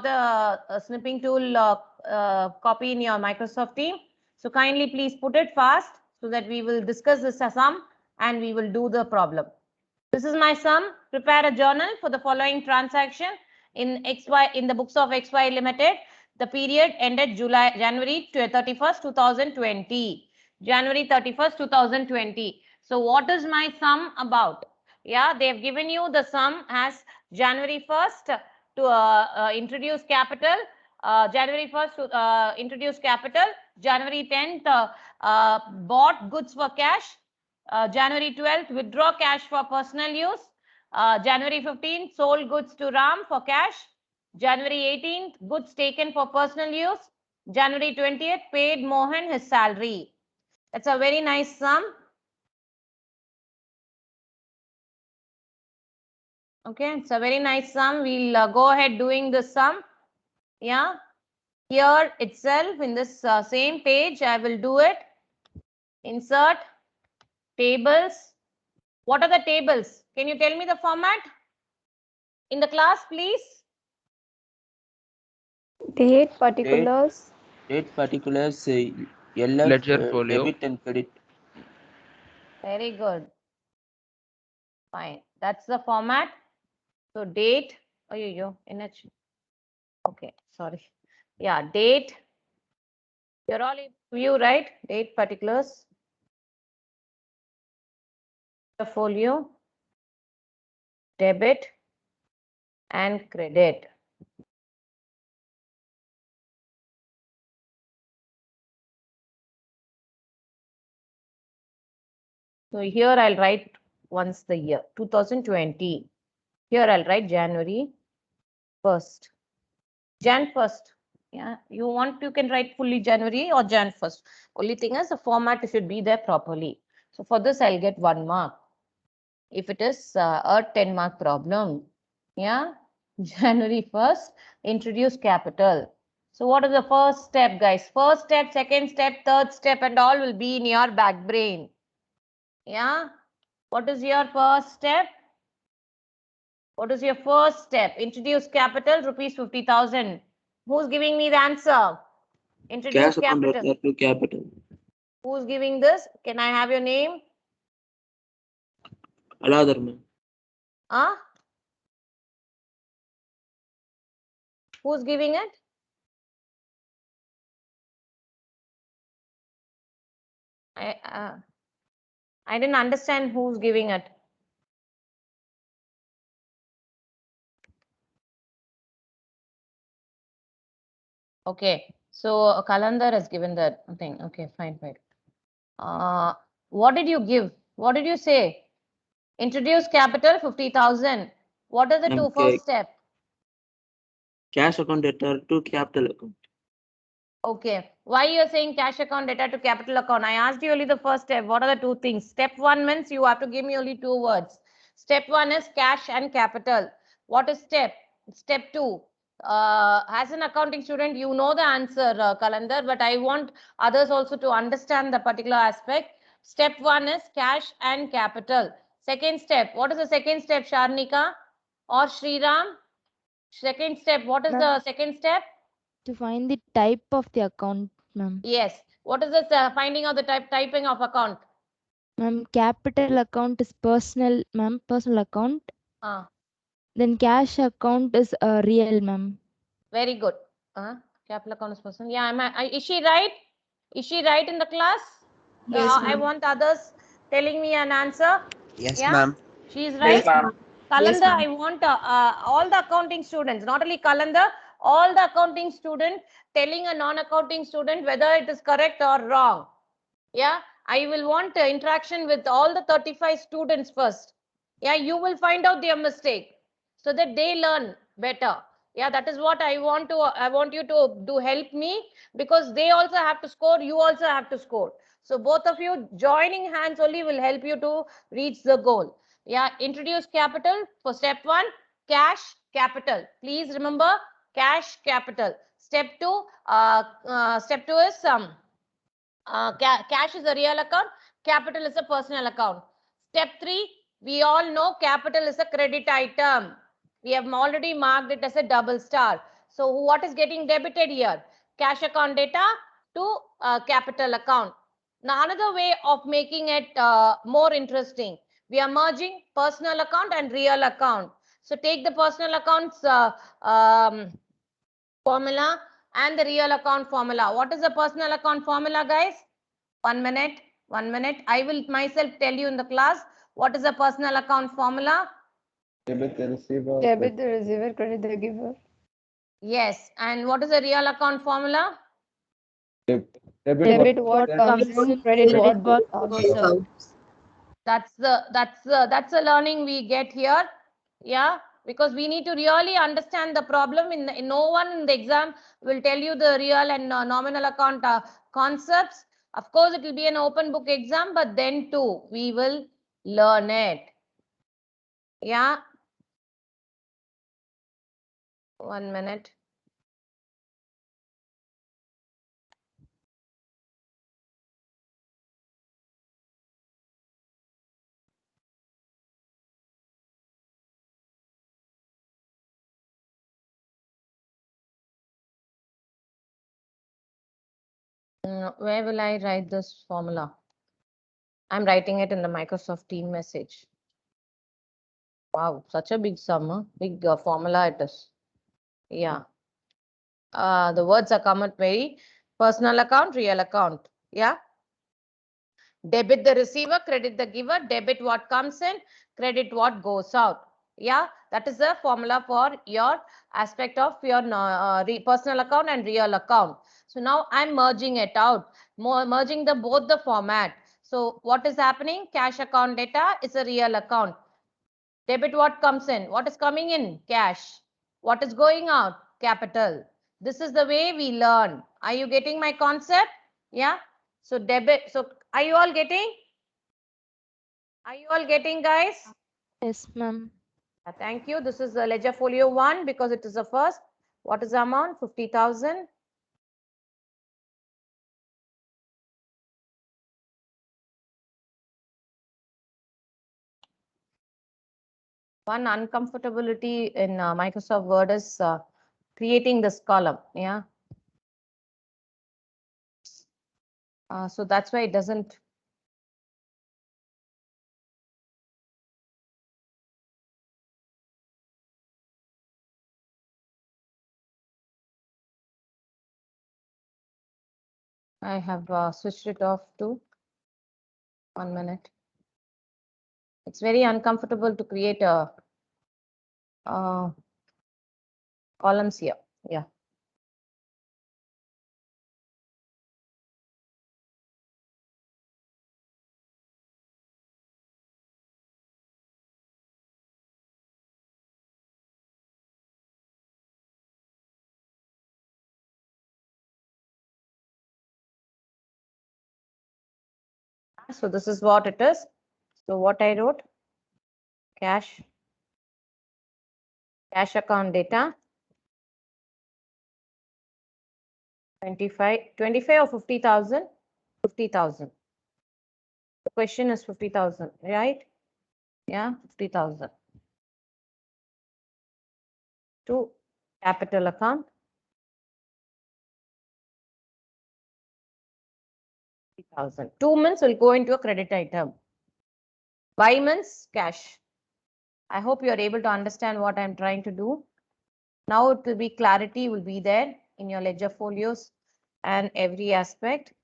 the snipping tool copy in your Microsoft team. So kindly please put it fast so that we will discuss this sum and we will do the problem. This is my sum. Prepare a journal for the following transaction in XY in the books of XY Limited. The period ended January 31st, 2020. January 31st, 2020. So what is my sum about? Yeah, they have given you the sum as January 1st to introduce capital, January 1st to introduce capital, January 10th bought goods for cash, January 12th withdraw cash for personal use, January 15th sold goods to Ram for cash, January 18th goods taken for personal use, January 20th paid Mohan his salary. That's a very nice sum. Okay, it's a very nice sum. We'll go ahead doing the sum. Yeah, here itself in this same page, I will do it. Insert tables. What are the tables? Can you tell me the format in the class, please? Date particulars. Date particulars, LF, Ledger folio. debit and credit. Very good. Fine. That's the format. So date. Oh, you NH. Okay, sorry. Yeah, date. You're all in view, right? Date particulars. Folio, debit and credit. So here I'll write once the year 2020. Here I'll write January 1st. Jan 1st. Yeah, you can write fully January or Jan 1st. Only thing is the format should be there properly. So for this I'll get 1 mark. If it is a 10-mark problem, yeah, January 1st, introduce capital. So what is the first step, guys? First step, second step, third step, and all will be in your back brain. Yeah. What is your first step? What is your first step? Introduce capital, rupees 50,000. Who's giving me the answer? Introduce Cash account capital. debtor to capital. Who's giving this? Can I have your name? Aladhar, ma'am. Huh? Who's giving it? I didn't understand who's giving it. Okay, so Kalandar has given that thing. Okay, fine. What did you give? What did you say? Introduce capital 50,000. What are the two first step? Cash account debtor to capital account. Okay, why you are saying cash account debtor to capital account? I asked you only the first step. What are the two things? Step 1 means you have to give me only 2 words. Step 1 is cash and capital. What is step? Step 2. As an accounting student, you know the answer, Kalandar, but I want others also to understand the particular aspect. Step 1 is cash and capital. Second step, what is the second step, Sharnika or Shriram? Second step, what is the second step? To find the type of the account, ma'am. Yes. What is this finding of the typing of account? Ma'am, capital account is personal, ma'am. Personal account. Then cash account is real, ma'am. Very good. Capital account is personal. Yeah, is she right? Is she right in the class? Yes, I want others telling me an answer. Yes, Yeah? ma'am. She is right. Yes, ma'am. Yes, Kalanda, ma'am. I want all the accounting students, not only Kalanda, all the accounting students telling a non-accounting student whether it is correct or wrong. Yeah, I will want interaction with all the 35 students first. Yeah, you will find out their mistake so that they learn better. Yeah, that is what I want you to do, help me, because they also have to score, you also have to score. So both of you joining hands only will help you to reach the goal. Yeah, introduce capital for step 1, cash capital. Please remember cash capital. Step 2, is cash is a real account, capital is a personal account. Step 3, we all know capital is a credit item. We have already marked it as a double star. So what is getting debited here? Cash account data to capital account. Now another way of making it more interesting, we are merging personal account and real account. So take the personal accounts formula and the real account formula. What is the personal account formula, guys? 1 minute, 1 minute. I will myself tell you in the class. What is the personal account formula? Debit the receiver. Debit the receiver, credit the giver. Yes. And what is the real account formula? Debit what comes in, credit what goes out. That's the learning we get here. Yeah, because we need to really understand the problem. In no one in the exam will tell you the real and nominal account concepts. Of course, it will be an open book exam, but then too we will learn it. Yeah. 1 minute. Where will I write this formula? I'm writing it in the Microsoft Team message. Wow, such a big sum, huh? Big formula it is. Yeah. The words are come at very personal account, real account. Yeah. Debit the receiver, credit the giver, debit what comes in, credit what goes out. Yeah, that is the formula for your aspect of your personal account and real account. So now I'm merging it out, merging both the format. So what is happening? Cash account data is a real account. Debit what comes in? What is coming in? Cash. What is going out? Capital. This is the way we learn. Are you getting my concept? Yeah. So debit. So are you all getting? Are you all getting, guys? Yes, ma'am. Thank you. This is the ledger folio 1 because it is the first. What is the amount? 50,000. One uncomfortability in Microsoft Word is creating this column. Yeah. So that's why it doesn't. I have switched it off to 1 minute. It's very uncomfortable to create a columns here. Yeah. So this is what it is. So what I wrote, cash account data, 25 or 50,000, 50,000. The question is 50,000, right? Yeah, 50,000. To capital account. 50,000. 2 months will go into a credit item. Buy means cash. I hope you are able to understand what I'm trying to do. Now it will be clarity will be there in your ledger folios and every aspect.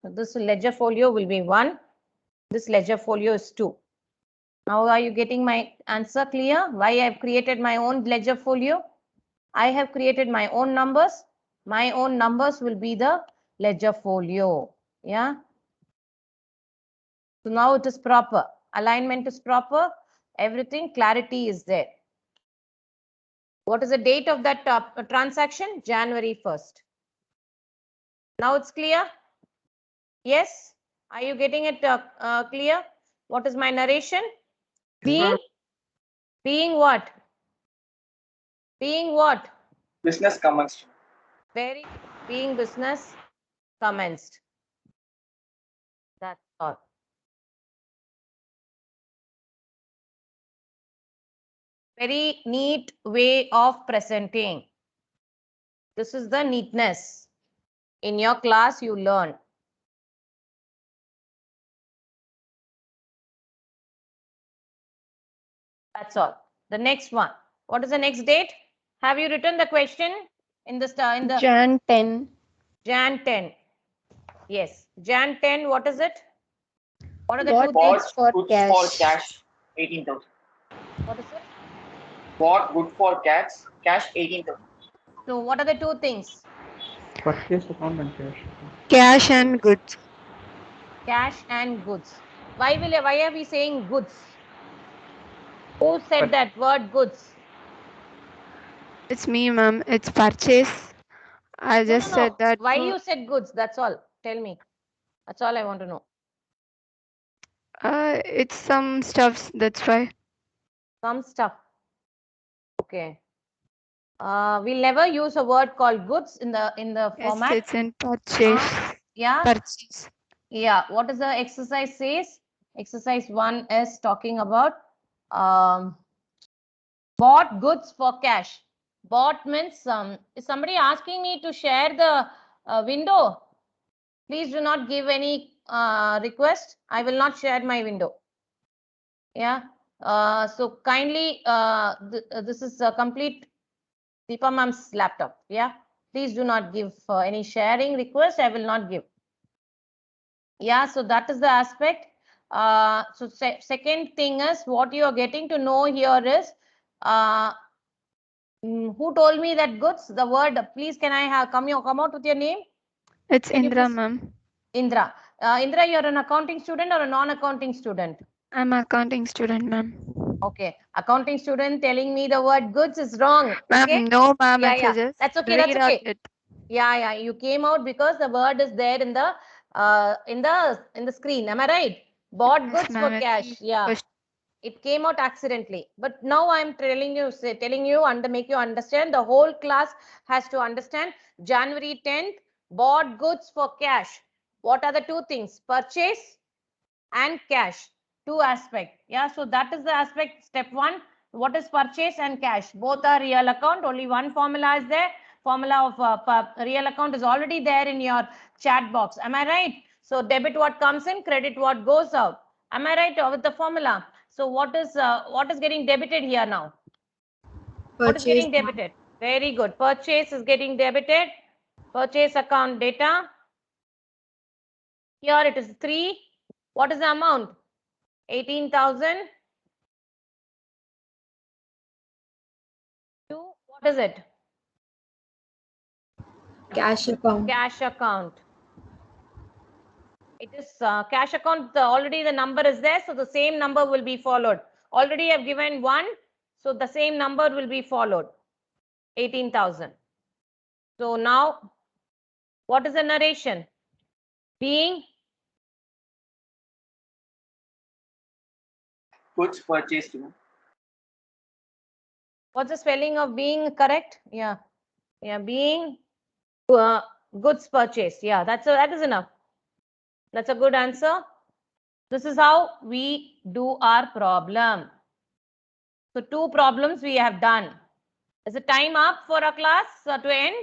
So this ledger folio will be 1. This ledger folio is 2. Now are you getting my answer clear? Why I have created my own ledger folio? I have created my own numbers. My own numbers will be the ledger folio. Yeah. So now it is proper. Alignment is proper. Everything, clarity is there. What is the date of that transaction? January 1st. Now it's clear? Yes? Are you getting it clear? What is my narration? Being what? Being what? Business commenced. Very being business commenced. That's all. Very neat way of presenting. This is the neatness. In your class, you learn. That's all. The next one. What is the next date? Have you written the question in the Jan 10. Jan 10? Yes. Jan 10. What is it? What are the What two Bought things? for goods cash? for cash 18,000. What is it? Bought good for cash 18,000. So what are the two things? Purchase account and cash. Cash and goods. Cash and goods. Why are we saying goods? Who said that word goods? It's me, ma'am. It's purchase. I just No. said that. Why you said goods? That's all. Tell me. That's all I want to know. It's some stuffs. That's why. Some stuff. Okay. We'll never use a word called goods in the Yes, format. it's in purchase. Yeah. Purchase. Yeah. What does the exercise says? Exercise 1 is talking about bought goods for cash. Bought means is somebody asking me to share the window? Please do not give any request. I will not share my window. Yeah. So kindly, this is a complete Deepa ma'am's laptop. Yeah. Please do not give any sharing request. I will not give. Yeah. So that is the aspect. So second thing is what you are getting to know here is who told me that goods? The word. Please, can I have come out with your name? It's Can you Indra, please- ma'am. Indra. Indra, you're an accounting student or a non-accounting student? I'm accounting student, ma'am. Okay. Accounting student telling me the word goods is wrong. Ma'am, Okay. no, ma'am. Yeah, It's yeah. just That's okay. read That's out okay. it. Yeah. You came out because the word is there in the screen. Am I right? Bought Yes, goods for ma'am, it's cash. easy Yeah. question. It came out accidentally. But now I'm telling you make you understand. The whole class has to understand. January 10th, bought goods for cash. What are the two things? Purchase and cash. Two aspect. Yeah. So that is the aspect. Step 1. What is purchase and cash? Both are real account. Only one formula is there. Formula of real account is already there in your chat box. Am I right? So debit what comes in, credit what goes out. Am I right with the formula? So what is getting debited here now? What is getting debited? Very good. Purchase is getting debited. Purchase account data. Here it is 3. What is the amount? 18,000. What is it? Cash account. Cash account. It is cash account. Already the number is there. So the same number will be followed. Already I've given 1. So the same number will be followed. 18,000. So now, what is the narration? Being Goods purchased. what's the spelling of being correct? Yeah. Being goods purchased. Yeah, that is enough. That's a good answer. This is how we do our problem. So 2 problems we have done. Is it time up for our class to end?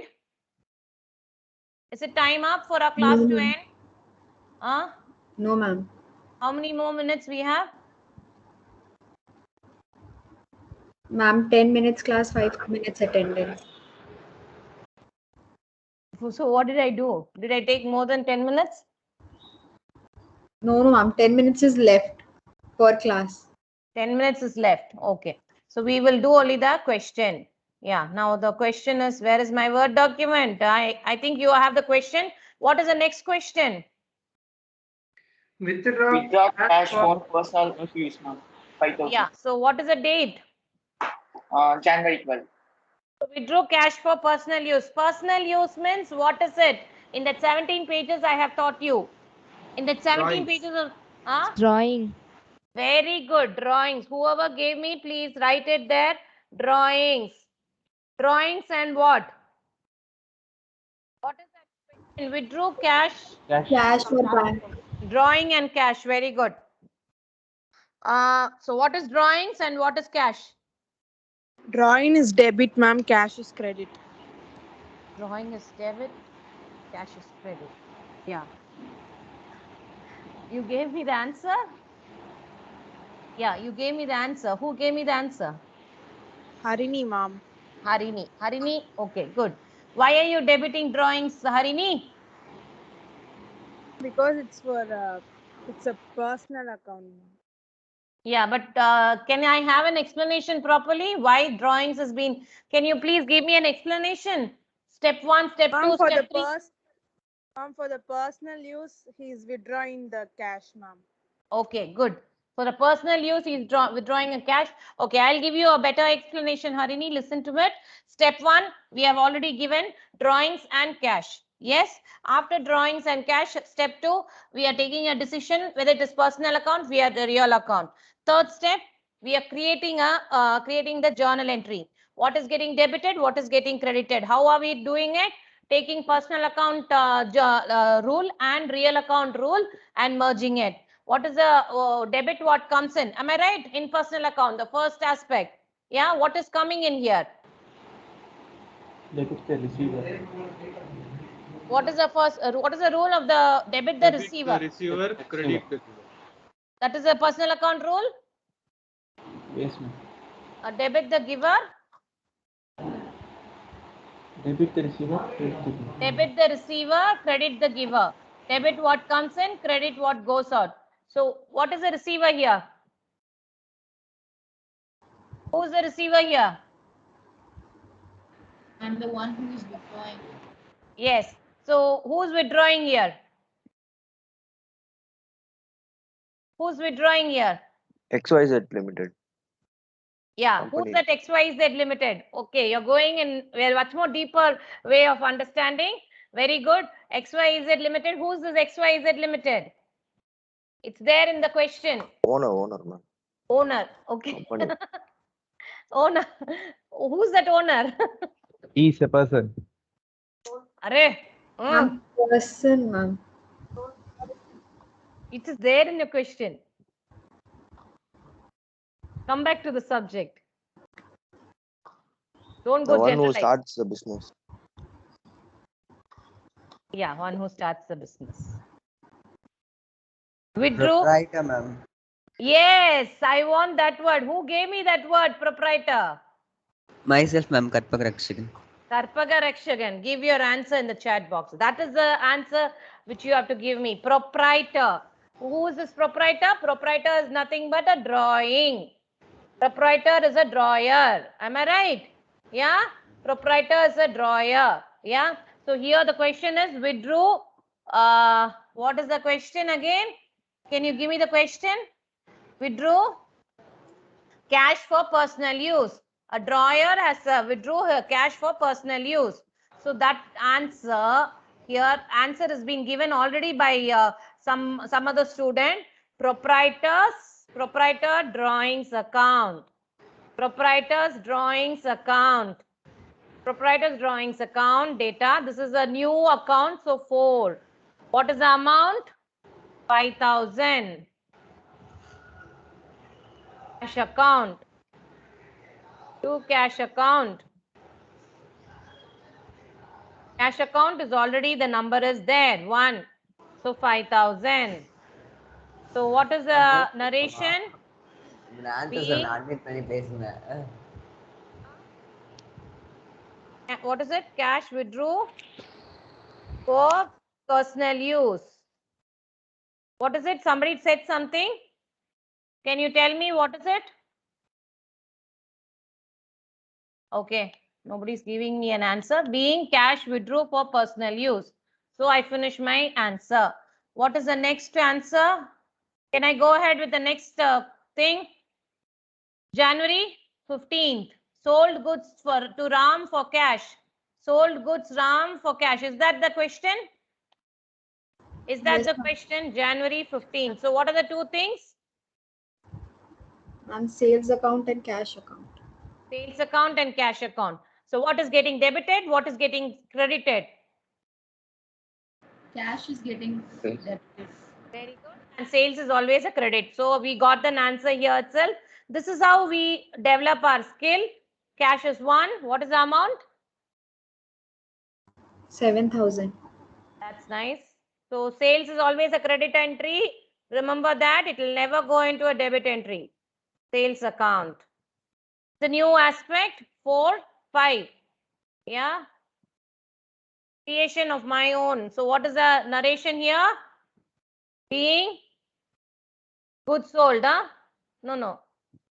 Is it time up for our class to end? No, ma'am. How many more minutes we have? Ma'am, 10 minutes class, 5 minutes attendance. So what did I do? Did I take more than 10 minutes? No, ma'am. 10 minutes is left per class. 10 minutes is left. Okay. So we will do only the question. Yeah. Now the question is, where is my Word document? I think you have the question. What is the next question? Withdraw cash for personal use, ma'am. 5,000. Yeah. So what is the date? January 12th. So withdraw cash for personal use. Personal use means what is it? In that 17 pages I have taught you. In that 17 pages of Drawing. very good. Drawings. Whoever gave me, please write it there. Drawings. Drawings and what? What is that question? Withdrew cash, Cash for bank. drawing and cash. Very good. So what is drawings and what is cash? Drawing is debit, ma'am. Cash is credit. Drawing is debit, cash is credit. Yeah. You gave me the answer? Yeah, you gave me the answer. Who gave me the answer? Harini, ma'am. Harini. Harini, okay, good. Why are you debiting drawings, Harini? Because it's a personal account, ma'am. Yeah, but can I have an explanation properly? Why drawings has been, can you please give me an explanation? Step 1, step 2, Ma'am, for step the 3. ma'am, for the personal use, he is withdrawing the cash, ma'am. Okay, good. For the personal use, he's withdrawing a cash. Okay, I'll give you a better explanation, Harini. Listen to it. Step 1, we have already given drawings and cash. Yes, after drawings and cash, step 2, we are taking a decision whether it is personal account, we are the real account. Third step, we are creating the journal entry. What is getting debited? What is getting credited? How are we doing it? Taking personal account rule and real account rule and merging it. What is the debit? What comes in? Am I right? In personal account, the first aspect. Yeah, what is coming in here? Debit the receiver. What is the first? What is the rule of the debit the receiver? The receiver, credit the giver. That is a personal account rule. Yes, ma'am. Debit the giver. Debit the receiver, credit the giver. Debit the receiver, credit the giver. Debit what comes in, credit what goes out. So what is the receiver here? Who is the receiver here? I'm the one who is withdrawing. Yes. So who's withdrawing here? Who's withdrawing here? XYZ Limited. Yeah, Company. who's that XYZ Limited? Okay, you're going in a much more deeper way of understanding. Very good. XYZ Limited. Who's this XYZ Limited? It's there in the question. Owner, ma'am. Owner. Okay. Company. Owner. Who's that owner? He is a person. Arre. Ma'am, person, ma'am. It is there in the question. Come back to the subject. Don't The go one who generalize. starts the business. Yeah, one who starts the business. Withdrew. Proprietor, ma'am. Yes, I want that word. Who gave me that word, proprietor? Myself, ma'am. Karpak Rakshakan. Karpaga Rakshagan. Give your answer in the chat box. That is the answer which you have to give me. Proprietor. Who is this proprietor? Proprietor is nothing but a drawing. Proprietor is a drawer. Am I right? Yeah? Proprietor is a drawer. Yeah? So here the question is withdrew. What is the question again? Can you give me the question? Withdrew cash for personal use. A drawer has withdrew her cash for personal use. So that answer here, answer is being given already by some other student. Proprietor drawings account. Proprietor's drawings account. Proprietor's drawings account data. This is a new account, so 4. What is the amount? 5,000. Cash account. 2 cash account. Cash account is already, the number is there, 1. So 5,000. So what is the narration? What is it? Cash withdrew for personal use. What is it? Somebody said something. Can you tell me what is it? Okay, nobody's giving me an answer. Being cash withdrew for personal use. So I finish my answer. What is the next answer? Can I go ahead with the next thing? January 15th. Sold goods to Ram for cash. Sold goods Ram for cash. Is that the question? Is that the question? January 15th. So what are the two things? And sales account and cash account. Sales account and cash account. So what is getting debited? What is getting credited? cash is getting debited. Very good. And sales is always a credit. So we got an answer here itself. This is how we develop our skill. Cash is 1. What is the amount? 7,000. That's nice. So sales is always a credit entry. Remember that it will never go into a debit entry. Sales account. The new aspect 4, 5. Yeah. Creation of my own. So what is the narration here? Being goods sold, huh? No.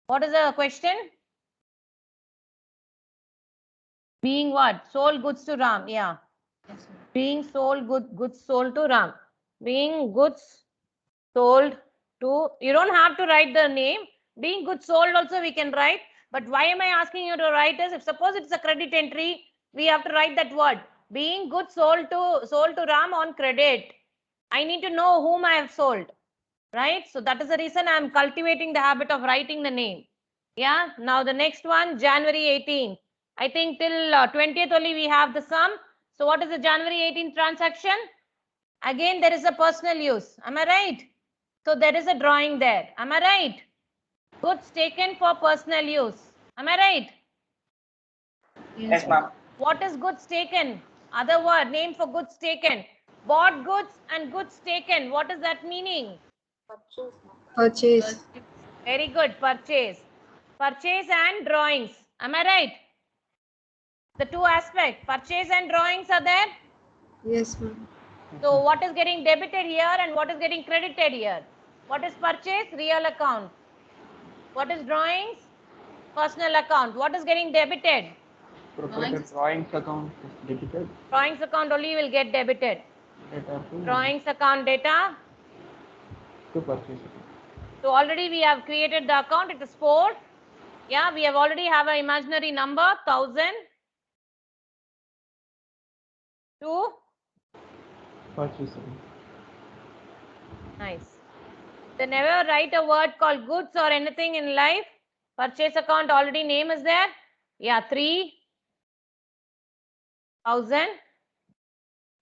What is the question? Being what? Sold goods to Ram. Yeah. Yes, ma'am. Being sold goods sold to Ram. Being goods sold to, you don't have to write the name. Being goods sold also we can write. But why am I asking you to write is, if suppose it's a credit entry, we have to write that word. Being goods sold to Ram on credit. I need to know whom I have sold. Right? So that is the reason I am cultivating the habit of writing the name. Yeah. Now the next one, January 18th. I think till 20th only we have the sum. So what is the January 18th transaction? Again, there is a personal use. Am I right? So there is a drawing there. Am I right? Goods taken for personal use. Am I right? Yes, ma'am. What is goods taken? Other word, name for goods taken. Bought goods and goods taken. What is that meaning? Purchase. Very good. Purchase. Purchase and drawings. Am I right? The two aspects. Purchase and drawings are there. Yes, ma'am. So what is getting debited here and what is getting credited here? What is purchase? Real account. What is drawings? Personal account. What is getting debited? Proprietor drawings account is debited. Drawings account only will get debited. Data to Drawings account data. purchase account. So already we have created the account. It is 4. Yeah, we have already have an imaginary number 1000 to Purchase account. nice. They never write a word called goods or anything in life. Purchase account already name is there. Yeah, 3,000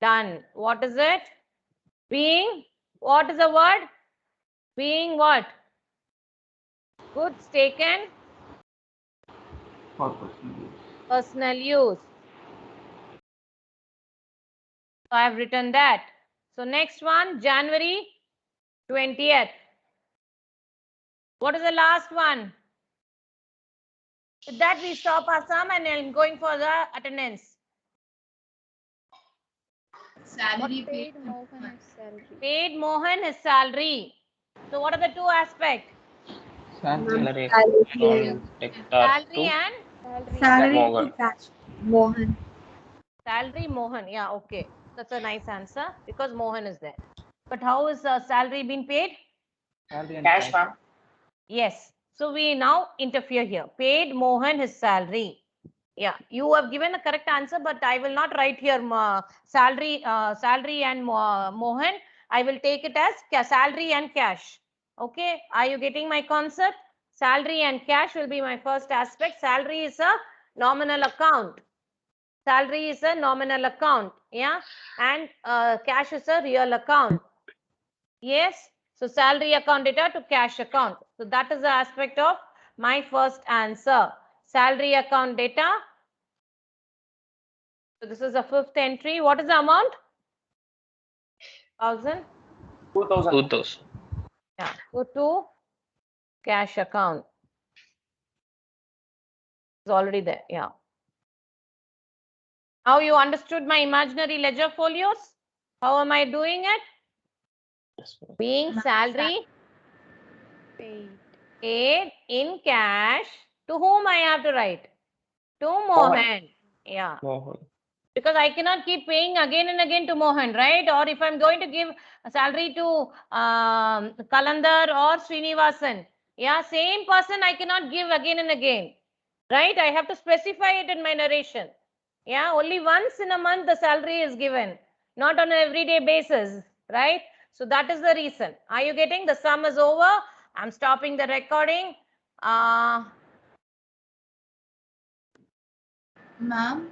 done. What is it? Being, what is the word? Being what? Goods taken For personal use. personal use. So I have written that. So next one, January 20th. What is the last one? With that we stop our sum and I'm going for the attendance. Salary paid. Paid Mohan his salary. So what are the two aspects? Salary Salary. Salary and Salary Mohan. to cash. Mohan. salary Mohan. Yeah, okay. That's a nice answer because Mohan is there. But how is salary being paid? Salary and Cash, ma'am. Yes. So we now interfere here. Paid Mohan his salary. Yeah, you have given a correct answer, but I will not write here salary and Mohan. I will take it as salary and cash. Okay, are you getting my concept? Salary and cash will be my first aspect. Salary is a nominal account. Salary is a nominal account. Yeah, and cash is a real account. Yes. So salary account data to cash account. So that is the aspect of my first answer. Salary account data. So this is the fifth entry. What is the amount? 1,000. 2,000. Yeah. Go to cash account. It's already there. Yeah. Now you understood my imaginary ledger folios? How am I doing it? Being salary paid in cash. To whom I have to write? To Mohan. Yeah. Mohan. Because I cannot keep paying again and again to Mohan, right? Or if I'm going to give a salary to Kalandar or Srinivasan, yeah, same person I cannot give again and again, right? I have to specify it in my narration. Yeah, only once in a month the salary is given, not on an everyday basis, right? So that is the reason. Are you getting? The sum is over. I'm stopping the recording. Ma'am,